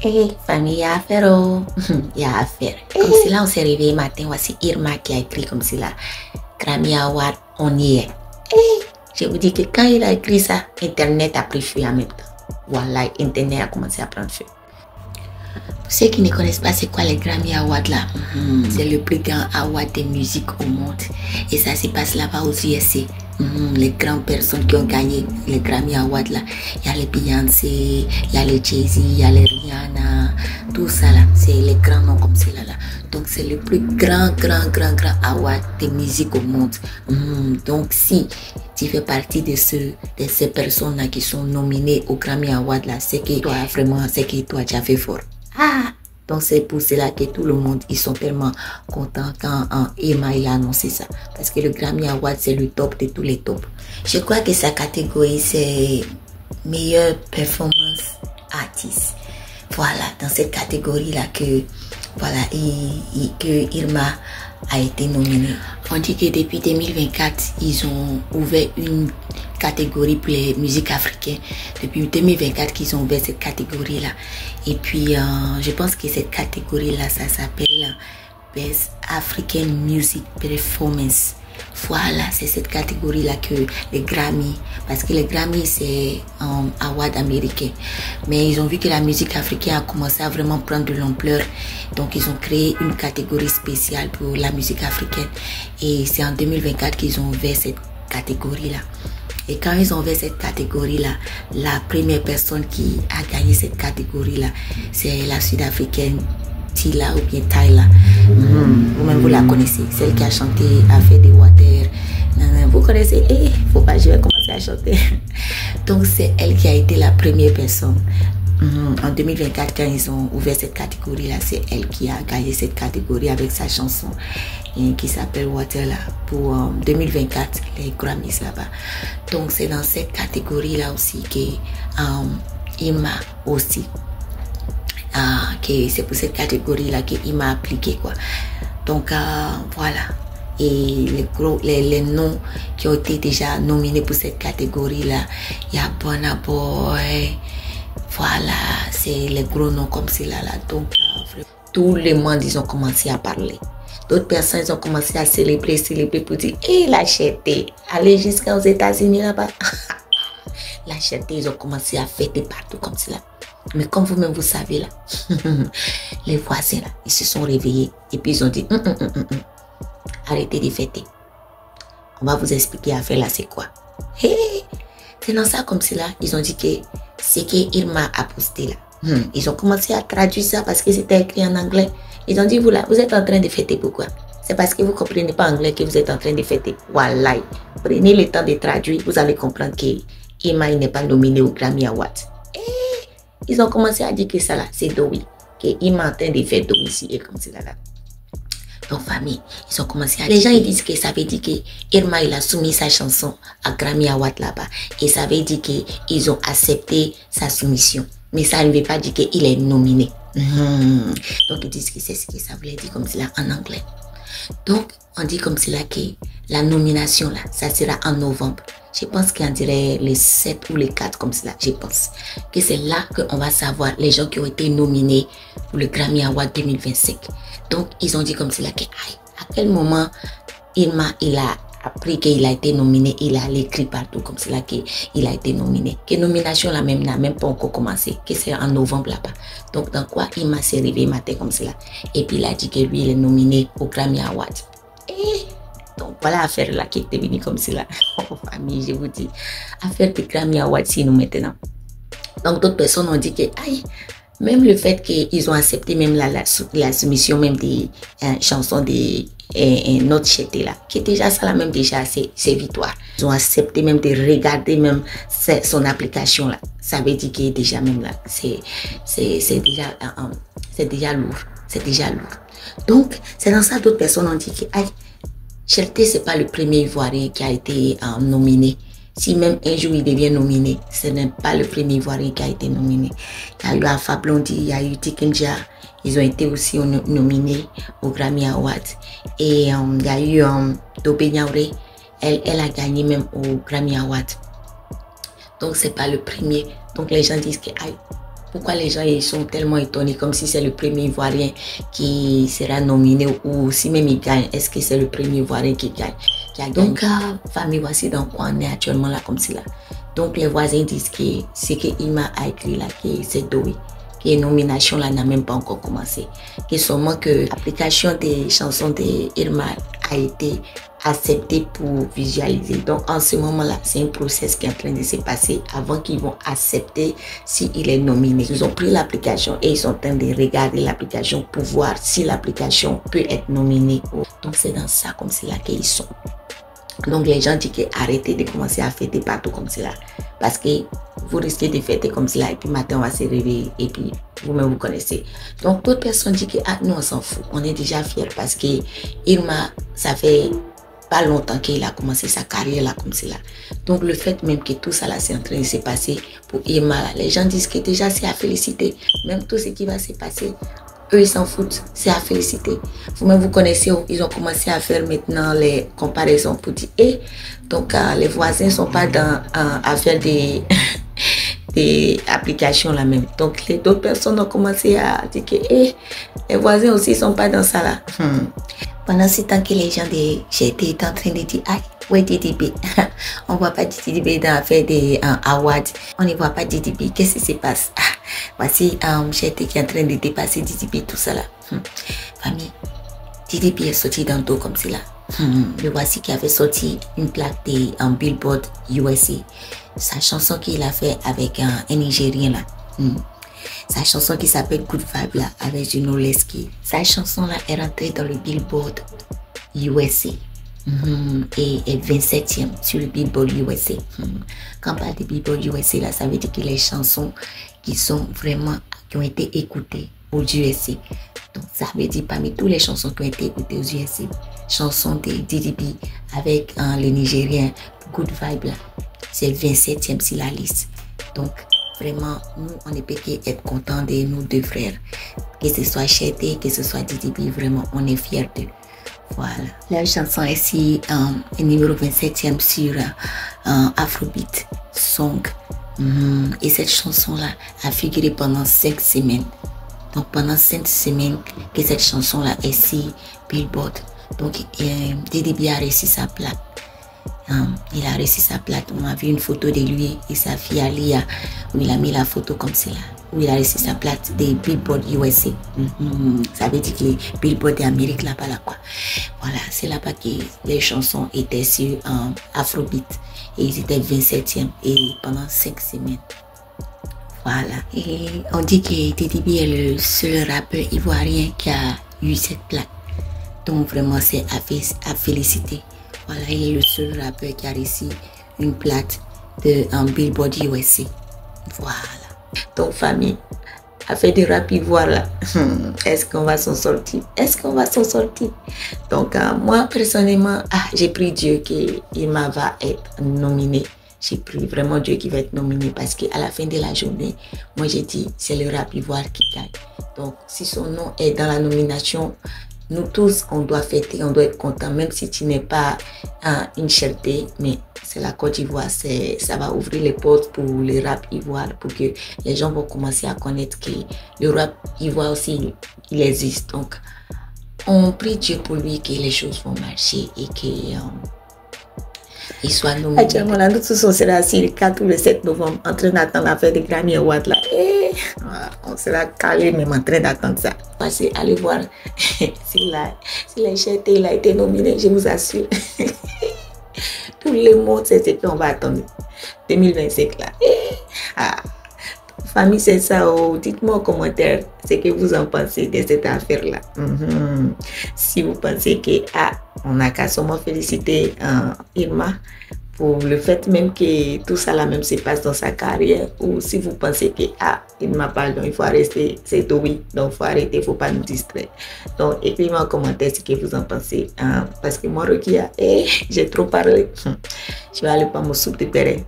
Hey, famille, il y a affaire, oh. Il y a affaire. Comme si là, on s'est réveillé matin, voici Irma qui a écrit comme si là, Grammy Award, on y est. Hey, je vous dis que quand il a écrit ça, Internet a pris feu en même temps. Voilà, Internet a commencé à prendre feu. Pour ceux qui ne connaissent pas, c'est quoi les Grammy Awards là? C'est le plus grand award de musique au monde. Et ça se passe là-bas aux USA. Les grandes personnes qui ont gagné les Grammy Awards là. Il y a les Beyoncé, il y a les Jay-Z, il y a les Rihanna. Tout ça là, c'est les grands noms comme cela là. Donc c'est le plus grand award de musique au monde. Donc si tu fais partie de ces personnes là qui sont nominées au Grammy Award là, c'est que toi vraiment, c'est que toi tu as fait fort. Donc c'est pour cela que tout le monde, ils sont tellement contents quand Irma il a annoncé ça. Parce que le Grammy Award, c'est le top de tous les tops. Je crois que sa catégorie, c'est meilleure performance artiste. Voilà, dans cette catégorie-là que, voilà, que Irma a été nominée. On dit que depuis 2024, ils ont ouvert une catégorie pour les musiques africaines. Depuis 2024 qu'ils ont ouvert cette catégorie-là. Et puis, je pense que cette catégorie-là, ça s'appelle Best African Music Performance. Voilà, c'est cette catégorie-là que les Grammy, parce que les Grammy, c'est un award américain. Mais ils ont vu que la musique africaine a commencé à vraiment prendre de l'ampleur. Donc, ils ont créé une catégorie spéciale pour la musique africaine. Et c'est en 2024 qu'ils ont ouvert cette catégorie-là. Et quand ils ont ouvert cette catégorie-là, la première personne qui a gagné cette catégorie-là, c'est la Sud-Africaine Tila ou bien Tyla. Vous-même, vous la connaissez. Celle qui a chanté, a fait des water. Vous connaissez? Faut pas, je vais commencer à chanter. Donc, c'est elle qui a été la première personne. En 2024, quand ils ont ouvert cette catégorie-là, c'est elle qui a gagné cette catégorie avec sa chanson qui s'appelle Water là, pour 2024, les Grammys là-bas. Donc, c'est dans cette catégorie-là aussi que Irma aussi. C'est pour cette catégorie-là qu'il m'a appliqué, quoi. Donc, voilà. Et les noms qui ont été déjà nominés pour cette catégorie-là, il y a Burna Boy. Voilà, c'est les gros noms comme cela là. Donc, tout le monde, ils ont commencé à parler. D'autres personnes, ils ont commencé à célébrer pour dire, la cherté, allez jusqu'aux États-Unis là-bas. La cherté, ils ont commencé à fêter partout comme cela. Mais comme vous-même, vous savez là, les voisins là, ils se sont réveillés et puis ils ont dit, arrêtez de fêter. On va vous expliquer à faire là, c'est quoi. C'est dans ça comme cela, ils ont dit que c'est que Irma a posté là. Ils ont commencé à traduire ça parce que c'était écrit en anglais. Ils ont dit, vous là, vous êtes en train de fêter pourquoi? C'est parce que vous ne comprenez pas anglais que vous êtes en train de fêter. Voilà. Prenez le temps de traduire, vous allez comprendre que Irma n'est pas nominée au Grammy Award. Ils ont commencé à dire que ça là, c'est Dowi. Que Irma est en train de faire Dowi ici et comme ça là. Donc famille, ils ont commencé à... Les gens ils disent que ça veut dire que Irma il a soumis sa chanson à Grammy Award là-bas. Et ça veut dire qu'ils ont accepté sa soumission. Mais ça ne veut pas dire qu'il est nominé. Donc ils disent que c'est ce que ça voulait dire comme cela en anglais. Donc on dit comme cela que la nomination là, ça sera en novembre. Je pense qu'on dirait les 7 ou les 4 comme cela, je pense. Que c'est là qu'on va savoir les gens qui ont été nominés pour le Grammy Award 2025. Donc, ils ont dit comme cela que, à quel moment Irma, il a appris qu'il a été nominé, il a écrit partout comme cela qu'il a été nominé. Que nomination là même n'a même pas encore commencé, que c'est en novembre là-bas. Donc, dans quoi Irma s'est réveillé matin comme cela. Et puis, il a dit que lui, il est nominé au Grammy Award. Donc, voilà l'affaire là qui est venue comme cela. Oh, famille, je vous dis. Affaire de Grammy Award, c'est nous maintenant. Donc, d'autres personnes ont dit que, même le fait qu'ils ont accepté même la soumission même des chansons de notre chété là, qui est déjà ça là même déjà, c'est victoire. Ils ont accepté même de regarder même son application là. Ça veut dire que déjà même là, c'est déjà lourd. C'est déjà lourd. Donc, c'est dans ça d'autres personnes ont dit que, Cherté, c'est pas le premier Ivoirien qui a été nominé. Si même un jour il devient nominé, ce n'est pas le premier Ivoirien qui a été nominé. Il y a eu Alpha Blondy, il y a eu Tikenja, ils ont été aussi nominés au Grammy Award. Et il y a eu Tobé Niaouré, elle a gagné même au Grammy Award. Donc c'est pas le premier. Donc les gens disent que pourquoi les gens ils sont tellement étonnés comme si c'est le premier Ivoirien qui sera nominé ou si même il gagne, est-ce que c'est le premier Ivoirien qui gagne? Donc, famille, voici dans quoi on est actuellement là comme cela. Donc, les voisins disent que ce que Irma a écrit là, que c'est Dowi, que la nomination là n'a même pas encore commencé. Que seulement que l'application des chansons d'Irma a été acceptée pour visualiser. Donc, en ce moment-là, c'est un process qui est en train de se passer avant qu'ils vont accepter s'il est nominé. Ils ont pris l'application et ils sont en train de regarder l'application pour voir si l'application peut être nominée. Donc, c'est dans ça comme c'est là qu'ils sont. Donc les gens disent que arrêtez de commencer à fêter partout comme cela. Parce que vous risquez de fêter comme cela et puis matin on va se réveiller et puis vous-même vous connaissez. Donc d'autres personnes disent que nous on s'en fout. On est déjà fiers parce que Irma, ça fait pas longtemps qu'il a commencé sa carrière là comme cela. Donc le fait même que tout ça là c'est en train de se passer pour Irma là. Les gens disent que déjà c'est à féliciter. Même tout ce qui va se passer. Eux, ils s'en foutent, c'est à féliciter. Vous-même, vous connaissez, ils ont commencé à faire maintenant les comparaisons pour dire, donc les voisins ne sont pas à faire des applications là même. Donc, d'autres personnes ont commencé à dire que, les voisins aussi ne sont pas dans ça là. Pendant ce temps que les gens de GT étaient en train de dire, ouais, DDB, on ne voit pas DDB dans l'affaire des awards, on ne voit pas DDB, qu'est-ce qui se passe? Voici GT qui est en train de dépasser DDB, tout ça là. Famille, DDB est sorti dans le dos comme cela. Le voici qui avait sorti une plaque de Billboard USA. Sa chanson qu'il a fait avec un Nigérien là. Sa chanson qui s'appelle Good Vibe là, avec Juno Leski. Sa chanson là est rentrée dans le Billboard USA. Et est 27e sur le Billboard USA. Quand on parle de Billboard USA là, ça veut dire que les chansons qui ont été écoutées aux USA. Donc ça veut dire parmi toutes les chansons qui ont été écoutées aux USA, chansons de DDB avec le Nigérien Good Vibe là, c'est 27e sur la liste. Donc vraiment, nous on ne peut qu'être contents de nos deux frères. Que ce soit Cheté, que ce soit DDB, vraiment on est fiers d'eux. Voilà. La chanson est ici numéro 27e sur Afrobeat Song. Et cette chanson-là a figuré pendant 5 semaines. Donc pendant 5 semaines que cette chanson-là est sur Billboard. Donc DDB a réussi sa plaque. Il a réussi sa plaque. On a vu une photo de lui et sa fille Alia où il a mis la photo comme cela. Où il a réussi sa plaque des Billboard USA. Ça veut dire que les Billboard d'Amérique là-bas là quoi. Voilà, c'est là-bas que les chansons étaient sur Afrobeat. Et ils étaient 27e et pendant 5 semaines. Voilà. Et on dit que DDB est le seul rappeur ivoirien qui a eu cette plaque. Donc vraiment c'est à féliciter. Voilà, il est le seul rappeur qui a réussi une plaque de Billboard USA. Voilà. Donc famille, affaire de rap ivoire là, est-ce qu'on va s'en sortir? Est-ce qu'on va s'en sortir? Donc moi personnellement, j'ai pris Dieu qu'il va être nominé. J'ai pris vraiment Dieu qui va être nominé parce qu'à la fin de la journée, moi j'ai dit c'est le rap ivoire qui gagne. Donc si son nom est dans la nomination, nous tous on doit fêter, on doit être content, même si tu n'es pas une cherté, mais c'est la Côte d'Ivoire, ça va ouvrir les portes pour le rap ivoire, pour que les gens vont commencer à connaître que le rap ivoire aussi, il existe. Donc, on prie Dieu pour lui que les choses vont marcher et qu'il soit nominé. Actuellement, là, nous tous, on sera assis le 4 ou le 7 novembre en train d'attendre l'affaire des Grammy Awards là. On sera calé même en train d'attendre ça. Allez voir si les Cheté il a été nominé, je vous assure. Tout le monde sait ce qu'on va attendre 2025 là. Famille, c'est ça. Dites-moi en commentaire ce que vous en pensez de cette affaire là. Si vous pensez que on n'a qu'à seulement féliciter Irma pour le fait même que tout ça là même se passe dans sa carrière, ou si vous pensez que Irma pardon, il faut arrêter, c'est Dowi, donc il faut arrêter, il ne faut pas nous distraire. Donc écrivez-moi en commentaire ce que vous en pensez, parce que moi Rokia, j'ai trop parlé. Je vais aller prendre mon soupe de péré.